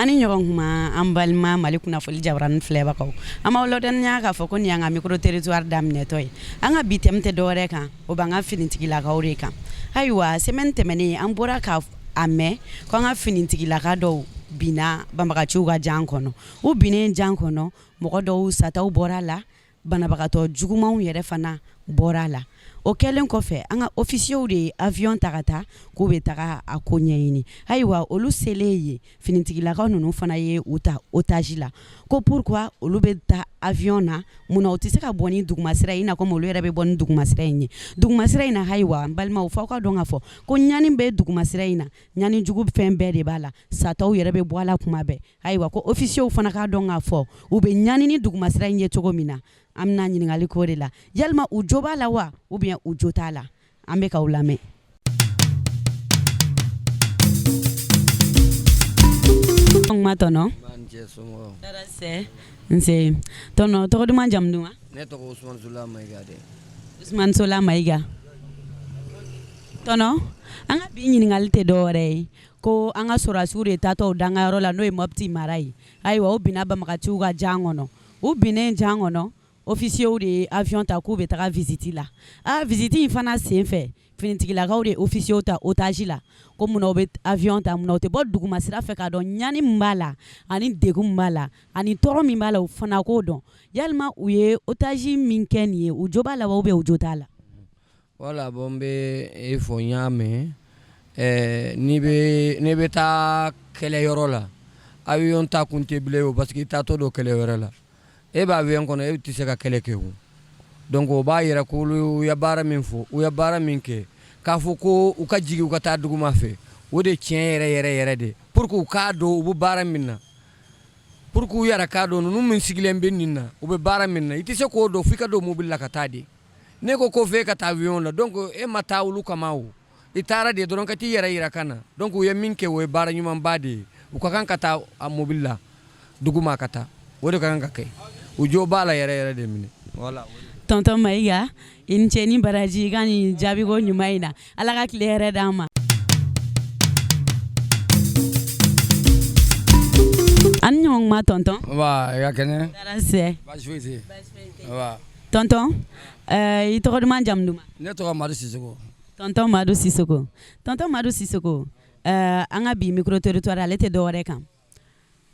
ani ɲɔgɔn kuma an balima Mali kunnafoni jabarani filɛbagaw an b'aw ladɔnniya k'a fɔ ko nin y'an ka micro territoire daminɛtɔ ye an ka bi thème tɛ dɔwɛrɛ kan o b'an ka finitigilakaw de kan ayiwa semaine tɛmɛnen an bɔra ka a mɛn ko an ka finitigilaka dɔw binna banbagaciw ka jan kɔnɔ u binnen jan kɔnɔ mɔgɔ dɔw sataw bɔra la banabagatɔ jugumanw yɛrɛ fana bɔra la o kɛlen kɔfɛ an ka officiers de ye avion ta ka taa k'u bɛ taga a ko ɲɛɲini ayiwa olu selen ye finitigilakaw ninnu fana ye u ta otage la ko pourquoi olu bɛ taa avion na munna u tɛ se ka bɔ ni dugumasira in na comme olu yɛrɛ bɛ bɔ ni dugumasira in ye dugumasira in na ayiwa n balimaw f'aw ka dɔn k'a fɔ ko ɲani bɛ dugumasira in na ɲani jugu fɛn bɛɛ de b'a la sataw yɛrɛ bɛ bɔ a la kuma bɛɛ ayiwa ko officiers fana ka dɔn k'a fɔ u bɛ ɲani ni dugumasira in ye cogo min na an bɛna ɲininkali k'o de la yalima u jo b'a la wa ou bien u jo t'a la an bɛ k'aw lamɛn. Kuma tɔnɔ nse tɔnɔ tɔgɔ duman jamu duman ne tɔgɔ Usman Sola Mayiga de Usman Sola Mayiga tɔnɔ an ka bi ɲininkali tɛ dɔwɛrɛ ye ko an ka sɔrɔdasiw de tatɔ dangayɔrɔ la n'o ye Mopti mara ye ayiwa u binna banbagaciw ka jan kɔnɔ u binnen jan kɔnɔ officiers de ye avion ta k'u bɛ taga visite la visite in fana senfɛ finitigilakaw de ye officiers ta otage la ko munna u bɛ avion ta munna u tɛ bɔ dugumasira fɛ k'a dɔn ɲani min b'a la ani degun min b'a la ani tɔɔrɔ min b'a la u fana k'o dɔn yalima u ye otage min kɛ nin ye u jo b'a la wa ou bien u jo t'a la. Voilà bon bɛ e fɔ n y'a mɛn n'i bɛ taa kɛlɛyɔrɔ la avion ta kun tɛ bilen o parce que i taatɔ don kɛlɛyɔrɔ la e b'a avion kɔnɔ e tɛ se ka kɛlɛ kɛ o donc o b'a yɛrɛ ko u ye baara min fɔ u ye baara min kɛ k'a fɔ ko u ka jigin u ka taa duguma fɛ o de tiɲɛ yɛrɛ de pour que u k'a dɔn u bɛ baara min na pour que u yɛrɛ k'a dɔn ninnu min sigilen bɛ nin na u bɛ baara min na i tɛ se k'o dɔn f'i ka don mobili la ka taa de ne ko f'e ka taa avion la donc e ma taa olu kama o i taara de dɔrɔn ka t'i yɛrɛ yira ka na donc u ye min kɛ o ye baara ɲumanba de ye u ka kan ka taa a mobili la duguma ka taa o de ka kan ka kɛ u jo b'a la yɛrɛ de minɛ voilà. Tonton Mayiga i ni ce ni baraji i ka nin jaabiko ɲuman in na ala ka tile hɛrɛ d'an ma. an ni ɲɔgɔn kuma tonton. Wa i ka kɛnɛ. Darase. Baasi foyi tɛ. Wa. Tonton i tɔgɔ duman jamu duman. Ne tɔgɔ Madu Sisoko. Tonton Madu Sisoko. Tonton Madu Sisoko an ka bi micro territoire ale tɛ dɔwɛrɛ kan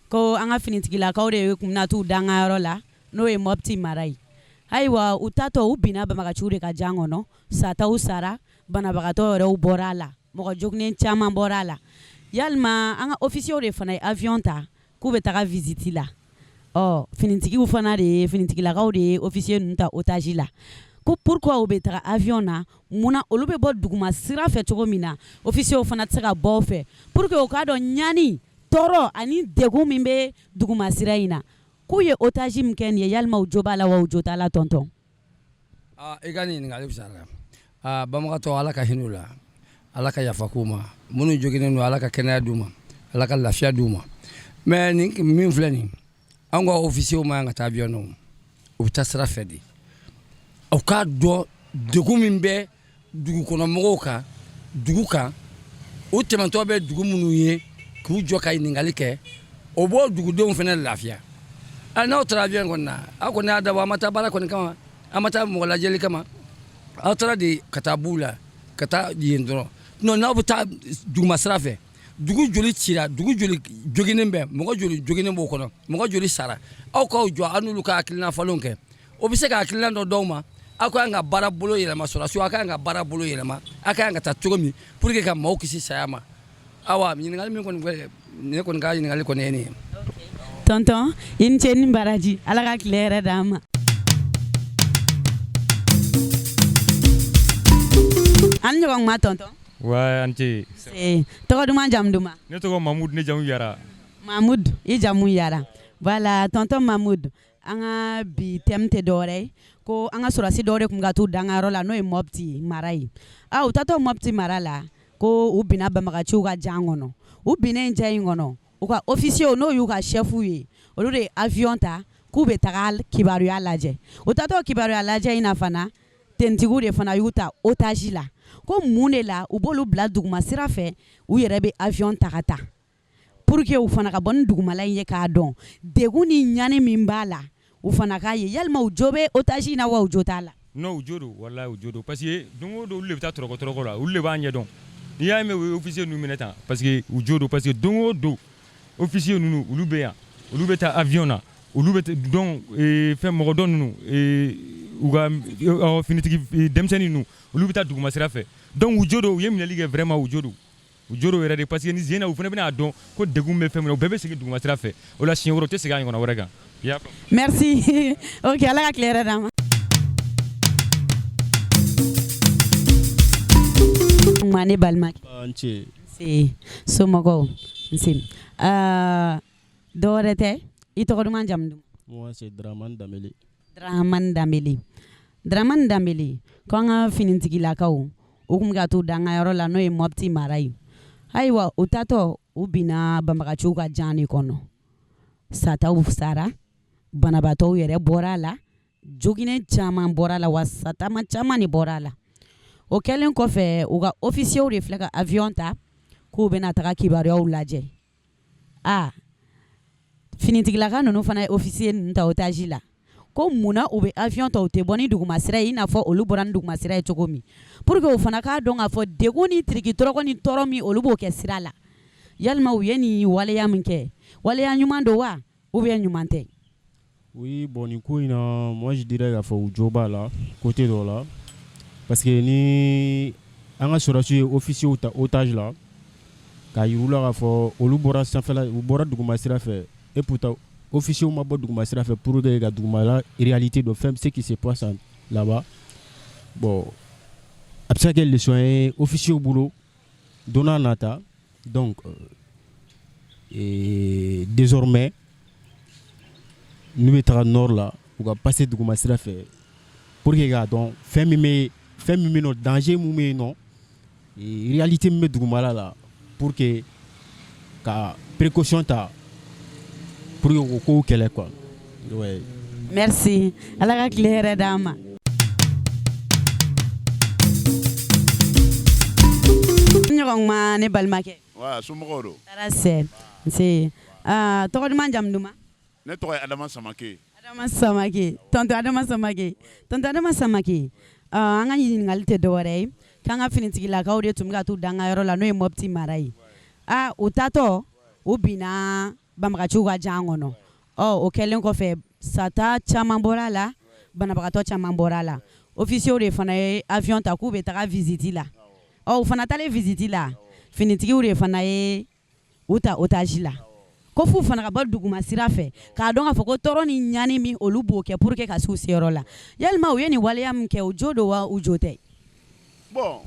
ko an ka finitigilakaw de kun bɛna t'u dangayɔrɔ la n'o ye Mopti mara ye ayiwa u tatɔ u binna banbagaciw de ka jan kɔnɔ sataw sara banabagatɔ yɛrɛw bɔra a la mɔgɔ joginnen caman bɔra a la yalima an ka officiers de fana ye avion ta k'u bɛ taga visite la finitigilakaw de ye officiers ninnu ta otage la ko pourquoi u bɛ taga avion na munna olu bɛ bɔ duguma sira fɛ cogo min na officiers fana tɛ se ka bɔ fɛ pour que u k'a dɔn ɲani tɔɔrɔ ani degun min bɛ duguma sira in na k'u ye otage min kɛ nin ye yalima u jo b'a la wa u jo t'a la tonton. I ka nin ɲininkali fisayara banbagatɔ ala ka hinɛ u la ala ka yafa k'u ma minnu joginnen don ala ka kɛnɛya d'u ma ala ka lafiya d'u ma mais nin min filɛ nin an ka officiers ma ka taa avion na u bɛ taa sira fɛ de aw k'a dɔn degun min bɛ dugukɔnɔmɔgɔw kan dugu kan o tɛmɛtɔ bɛ dugu minnu ye k'u jɔ ka ɲininkali kɛ o b'o dugudenw fana lafiya n'aw taara avion kɔni na aw kɔni y'a dabɔ a ma taa baara kɔni kama a ma taa mɔgɔ lajɛli kama aw taara de ka taa b'u la ka taa yen dɔrɔn non n'aw bɛ taa duguma sira fɛ dugu joli cira dugu joli joginnen bɛ mɔgɔ joli joginnen b'o kɔnɔ mɔgɔ joli sara aw k'aw jɔ aw n'olu ka hakilina falenw kɛ o bɛ se ka hakilina dɔ d'aw ma aw ka kan ka baara bolo yɛlɛma sɔrɔdasiw aw ka kan ka baara bolo yɛlɛma aw ka kan ka taa cogo min pour que ka maaw kisi saya ma awa ɲininkali min kɔni filɛ ne kɔni ka ɲininkali kɔni ye nin ye. Tonton i ni ce ni baraji ala ka tile hɛrɛ d'an ma. an ni ɲɔgɔn kuma tonton. Wa an ce. Tɔgɔ duman jamu duman. Ne tɔgɔ Mahmud ne jamu Yara. Mahmud i jamu Yara voilà tonton Mahmud an ka bi thème tɛ dɔwɛrɛ ye ko an ka sɔrɔdasi dɔw de kun ka t'u dangayɔrɔ la n'o ye Mopti mara ye u tatɔ Mopti mara la ko u binna banbagaciw ka jan kɔnɔ u binnen jan in kɔnɔ u ka officiers n'o y'u ka chefs ye olu de ye avion ta k'u bɛ taga kibaruya lajɛ u tatɔ kibaruya lajɛ in na fana tentigiw de fana y'u ta otage la ko mun de la u b'olu bila duguma sira fɛ u yɛrɛ bɛ avion ta ka taa pour que u fana ka bɔ ni dugumala in ye k'a dɔn degun ni ɲani min b'a la u fana k'a ye yalima u jo bɛ otage in na wa u jo t'a la. non u jo don walahi u jo don parce que don o don olu de bɛ taa tɔrɔkɔ la olu de b'a ɲɛ dɔn n'i y'a mɛn o ye officier ninnu minɛ tan parce que u jo don parce que don o don officier ninnu olu bɛ yan olu bɛ taa avion na olu bɛ dɔn fɛn mɔgɔ dɔn ninnu u ka finitigi denmisɛnnin ninnu olu bɛ taa duguma sira fɛ donc u jo don u ye minɛli kɛ vraiment u jo don yɛrɛ de parce que ni zena u fana bɛna dɔn ko degun bɛ fɛn min na u bɛɛ bɛ segin duguma sira fɛ o la siɲɛ wɛrɛ u tɛ segin a ɲɔgɔnna wɛrɛ kan. merci ok ala ka tile yɛrɛ d'an ma. ne balimakɛ nse somɔgɔw nse dɔwɛrɛ tɛ i tɔgɔ duman jamu duman. moi c'est Dramane Dambélé. Dramane Dambélé ko an ka finitigilakaw u kun bɛ ka t'u da an ka yɔrɔ la n'o ye Mopti mara ye ayiwa u tatɔ u binna banbagaciw ka jan de kɔnɔ sataw sara banabaatɔw yɛrɛ bɔra a la joginɛ caman bɔra a la wa satama caman de bɔra a la o kɛlen kɔfɛ u ka officiers de filɛ ka avion ta k'u bɛna taga kibaruyaw lajɛ finitigilaka ninnu fana ye officier ninnu ta otage la ko munna u bɛ avion ta u tɛ bɔ ni duguma sira ye i n'a fɔ olu bɔra ni duguma sira ye cogo min pour que u fana k'a dɔn k'a fɔ degun ni tirikitɔrɔkɔ ni tɔɔrɔ min olu b'o kɛ sira la yalima u ye nin waleya min kɛ waleya ɲuman don wa ou bien ɲuman tɛ. oui bon nin ko in na moi je dirais k'a fɔ u jo b'a la côté dɔ la parce que ni an ka sɔrɔsiw ye officiers ta otage la k'a yir'u la k'a fɔ olu bɔra sanfɛla u bɔra duguma sira fɛ et pourtant officiers ma bɔ duguma sira fɛ pour que ka dugumala réalité dɔ fɛn ce qui se passe là-bas bon a bɛ se ka kɛ leçon ye officiers bolo don n'a nata donc désormais n'u bɛ taga nord la u ka passer duguma sira fɛ pour que k'a dɔn fɛn min bɛ yen nɔ danger min bɛ yen nɔ réalité min bɛ dugumala la pour que ka précaution ta pour que o kow kɛlɛ quoi. ouais. merci ala ka tile yɛrɛ d'an ma. ɲɔgɔn ma ne balimakɛ. wa somɔgɔw don. taara sɛ nse tɔgɔ duman jamu duman. ne tɔgɔ ye Adama Samake. tonton Adama Samake an ka ɲininkali tɛ dɔwɛrɛ ye k'an ka finitigilakaw de tun bɛ ka t'u da an ka yɔrɔ la n'o ye Mopti mara ye u tatɔ u binna banbagaciw ka jan kɔnɔ o kɛlen kɔfɛ sata caman bɔra a la banabagatɔ caman bɔra a la officiers de fana ye avion ta k'u bɛ taga visite la u fana taalen visite la finitigiw de fana ye u ta otage la ko f'u fana ka bɔ duguma sira fɛ k'a dɔn k'a fɔ ko tɔɔrɔ ni ɲani min olu b'o kɛ pour que ka s'u seyɔrɔ la yalima u ye nin waleya min kɛ u jo don wa u jo tɛ. bon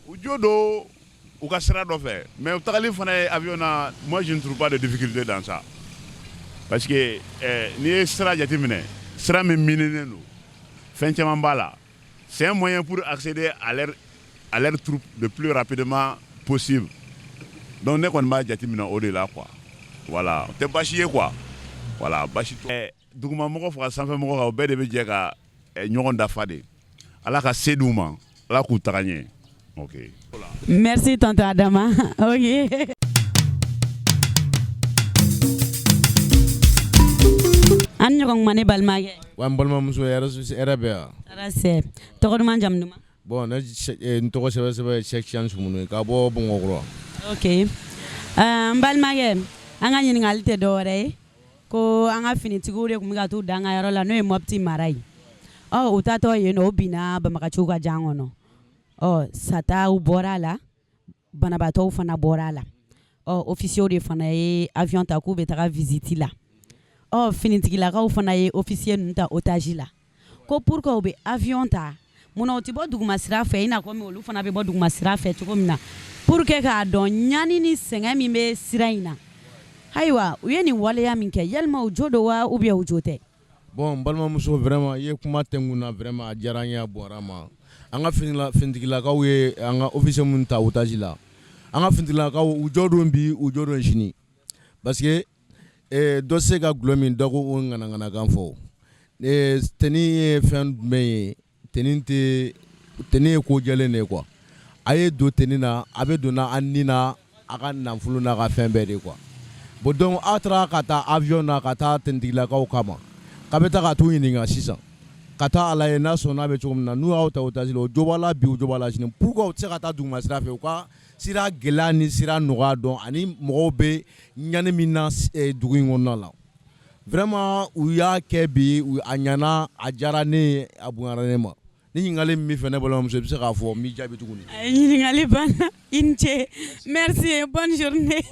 u jo don u ka sira dɔ fɛ mais u tagali fana ye avion na moi je ne trouve pas de difficulté dans ça parce que n'i ye sira jateminɛ sira min mininen don fɛn caman b'a la c'est un moyen pour accéder à leur troupe le plus rapidement possible donc ne kɔni b'a jateminɛ o de la quoi. voilà tɛ basi ye quoi voilà basi tɛ duguma mɔgɔ fara sanfɛ mɔgɔ kan o bɛɛ de bɛ jɛ ka ɲɔgɔn dafa de ala ka se d'u ma ala k'u taga ɲɛ. ok. merci tonton Adama. ok. an ɲɔgɔn ma ne balimakɛ. wa n balimamuso hɛrɛ bɛ yan. taara sɛ tɔgɔ duman jamu duman. bon ne n tɔgɔ sɛbɛ Cheikh Sian Sumunu ye ka bɔ Bamakɔ. ok n balimakɛ an ka ɲininkali tɛ dɔwɛrɛ ye ko an ka finitigiw de tun bɛ ka t'u da an ka yɔrɔ la n'o ye Mopti mara ye u tatɔ yen nɔ u binna banbagaciw ka jan kɔnɔ sataw bɔra a la banabaatɔw fana bɔra a la officiers de fana ye avion ta k'u bɛ taga visite la finitigilakaw fana ye officiers ninnu ta otage la ko pour que u bɛ avion ta munna u tɛ bɔ duguma sira fɛ i n'a fɔ olu fana bɛ bɔ duguma sira fɛ cogo min na pour que k'a dɔn ɲani ni sɛgɛn min bɛ sira in na ayiwa u ye nin waleya min kɛ yalima u jo don wa ou bien u jo tɛ. bon n balimamuso vraiment i ye kuma tɛngun na vraiment a diyara n ye a bɔra ma an ka finitigilakaw ye an ka officier minnu ta otage la an ka finitigilakaw u jɔ don bi u jɔ don sini parce que dɔ tɛ se ka gulɔ min dɔ ko o ŋanaŋanakan fɔ tɛni ye fɛn jumɛn ye tɛni ye ko jɛlen de ye quoi a ye don tɛni na a bɛ donna an ni na a ka nafolo n'a ka fɛn bɛɛ de quoi bon donc aw taara ka taa avion na ka taa tentigilakaw kama k'a bɛ taa ka t'u ɲininka sisan ka taa a lajɛ n'a sɔnna bɛ cogo min na n'u y'aw ta otage la o jo b'a la bi o jo b'a la sini pourquoi u tɛ se ka taa duguma sira fɛ u ka sira gɛlɛya ni sira nɔgɔya dɔn ani mɔgɔw bɛ ɲani min na dugu in kɔnɔna la vraiment u y'a kɛ bi a ɲana a diyara ne ye a bonyara ne ma ni ɲininkali min bɛ fɛ ne balimamuso i bɛ se k'a fɔ n b'i jaabi tuguni. ɲininkali banna i ni ce merci bonne journée.